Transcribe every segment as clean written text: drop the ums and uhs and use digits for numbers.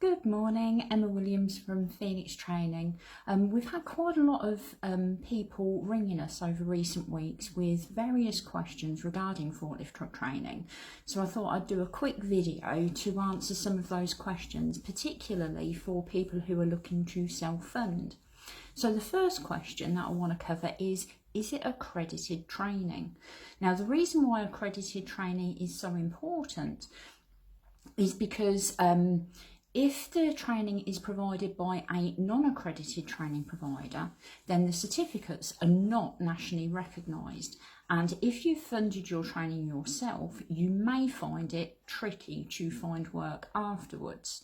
Good morning, Emma Williams from Phoenix Training. We've had quite a lot of people ringing us over recent weeks with various questions regarding forklift truck training. So I thought I'd do a quick video to answer some of those questions, particularly for people who are looking to self-fund. So the first question that I want to cover is it accredited training? Now, the reason why accredited training is so important is because if the training is provided by a non-accredited training provider, then the certificates are not nationally recognised. And if you've funded your training yourself, you may find it tricky to find work afterwards.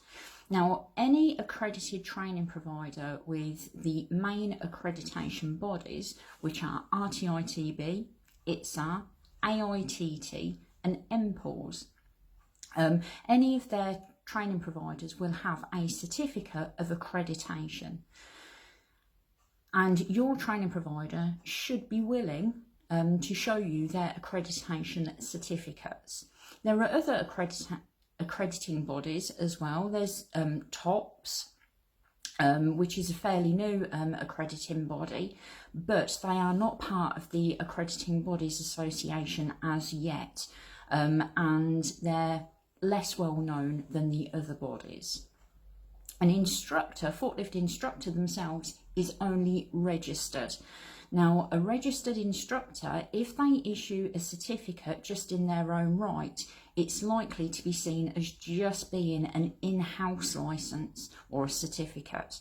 Now, any accredited training provider with the main accreditation bodies, which are RTITB, ITSA, AITT and MPAWS, any of their training providers will have a certificate of accreditation, and your training provider should be willing to show you their accreditation certificates. There are other accrediting bodies as well. There's TOPS, which is a fairly new accrediting body, but they are not part of the Accrediting Bodies Association as yet, and they're less well known than the other bodies. An instructor, forklift instructor themselves, is only registered. Now, a registered instructor, if they issue a certificate just in their own right, it's likely to be seen as just being an in-house license or a certificate.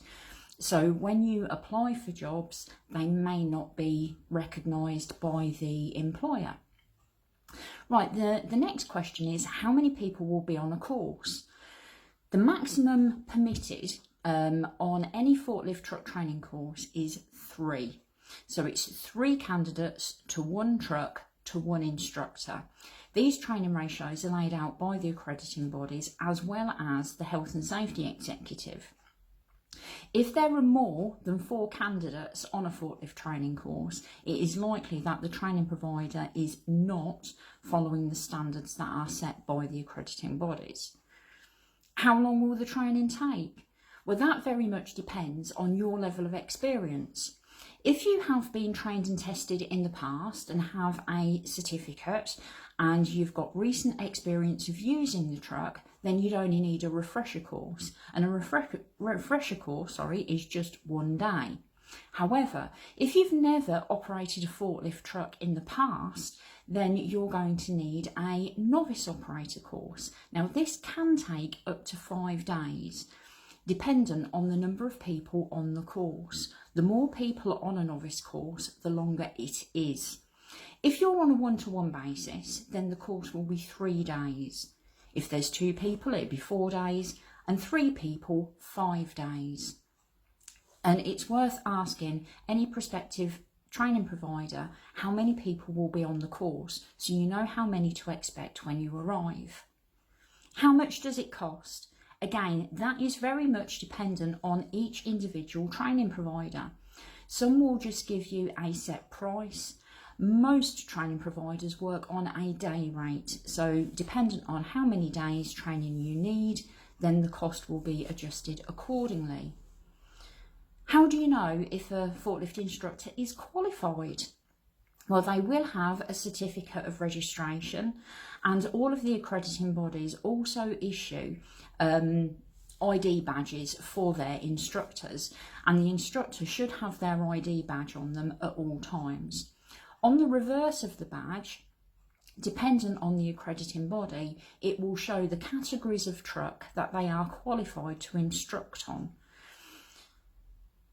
So when you apply for jobs, they may not be recognised by the employer. Right, the next question is, how many people will be on a course? The maximum permitted on any forklift truck training course is 3. So it's 3 candidates to 1 truck to 1 instructor. These training ratios are laid out by the accrediting bodies as well as the Health and Safety Executive. If there are more than 4 candidates on a forklift training course, it is likely that the training provider is not following the standards that are set by the accrediting bodies. How long will the training take? Well, that very much depends on your level of experience. If you have been trained and tested in the past and have a certificate and you've got recent experience of using the truck, then you'd only need a refresher course. And a refresher course, is just 1 day. However, if you've never operated a forklift truck in the past, then you're going to need a novice operator course. Now, this can take up to 5 days, dependent on the number of people on the course. The more people on a novice course, the longer it is. If you're on a one-to-one basis, then the course will be 3 days. If there's 2 people, it'd be 4 days, and 3 people, 5 days. And it's worth asking any prospective training provider how many people will be on the course, so you know how many to expect when you arrive. How much does it cost? Again, that is very much dependent on each individual training provider. Some will just give you a set price. Most training providers work on a day rate, so dependent on how many days training you need, then the cost will be adjusted accordingly. How do you know if a forklift instructor is qualified? Well, they will have a certificate of registration, and all of the accrediting bodies also issue ID badges for their instructors, and the instructor should have their ID badge on them at all times. On the reverse of the badge, dependent on the accrediting body, it will show the categories of truck that they are qualified to instruct on.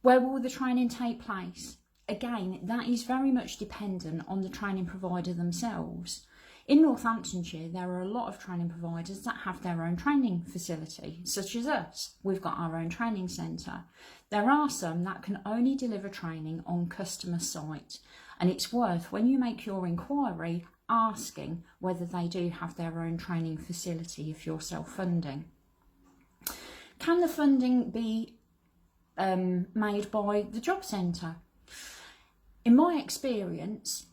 Where will the training take place? Again, that is very much dependent on the training provider themselves. In Northamptonshire, there are a lot of training providers that have their own training facility, such as us. We've got our own training centre. There are some that can only deliver training on customer site, and it's worth, when you make your inquiry, asking whether they do have their own training facility if you're self-funding. Can the funding be made by the Jobcentre? In my experience,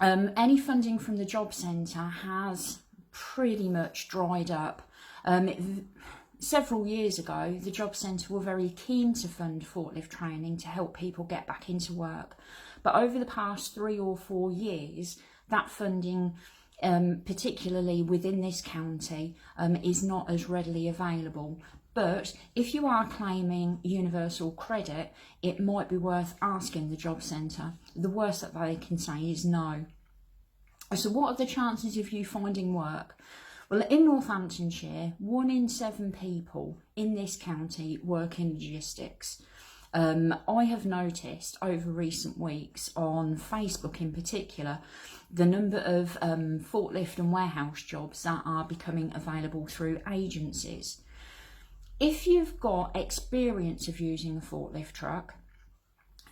any funding from the Jobcentre has pretty much dried up. several years ago, the Jobcentre were very keen to fund forklift training to help people get back into work. But over the past 3 or 4 years, that funding, particularly within this county, is not as readily available. But if you are claiming universal credit, it might be worth asking the Jobcentre. The worst that they can say is no. So what are the chances of you finding work? Well, in Northamptonshire, 1 in 7 people in this county work in logistics. I have noticed over recent weeks on Facebook in particular, the number of forklift and warehouse jobs that are becoming available through agencies. If you've got experience of using a forklift truck,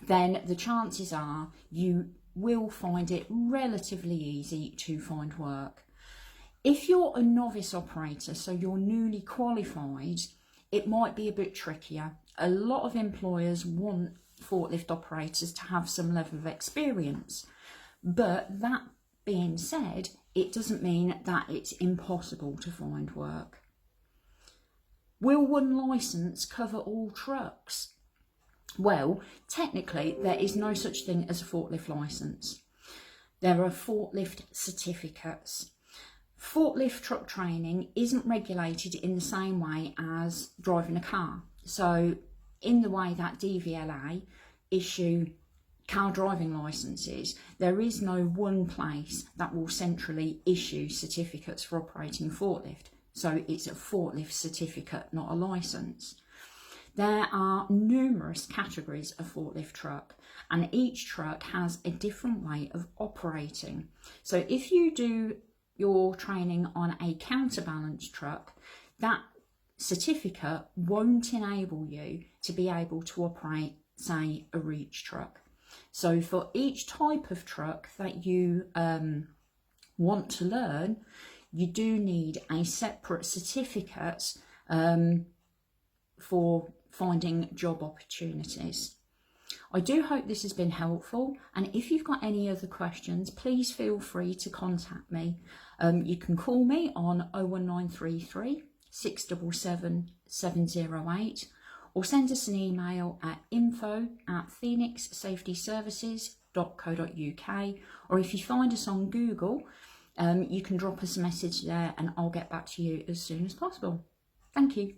then the chances are you will find it relatively easy to find work. If you're a novice operator, so you're newly qualified, it might be a bit trickier. A lot of employers want forklift operators to have some level of experience. But that being said, it doesn't mean that it's impossible to find work. Will one licence cover all trucks? Well, technically, there is no such thing as a forklift licence. There are forklift certificates. Forklift truck training isn't regulated in the same way as driving a car. So, in the way that DVLA issue car driving licences, there is no one place that will centrally issue certificates for operating a forklift. So it's a forklift certificate, not a licence. There are numerous categories of forklift truck, and each truck has a different way of operating. So if you do your training on a counterbalance truck, that certificate won't enable you to be able to operate, say, a reach truck. So for each type of truck that you want to learn, you do need a separate certificate for finding job opportunities. I do hope this has been helpful, and if you've got any other questions, please feel free to contact me. You can call me on 01933 677 708 or send us an email at info@phoenixsafetyservices.co.uk, or if you find us on Google, you can drop us a message there and I'll get back to you as soon as possible. Thank you.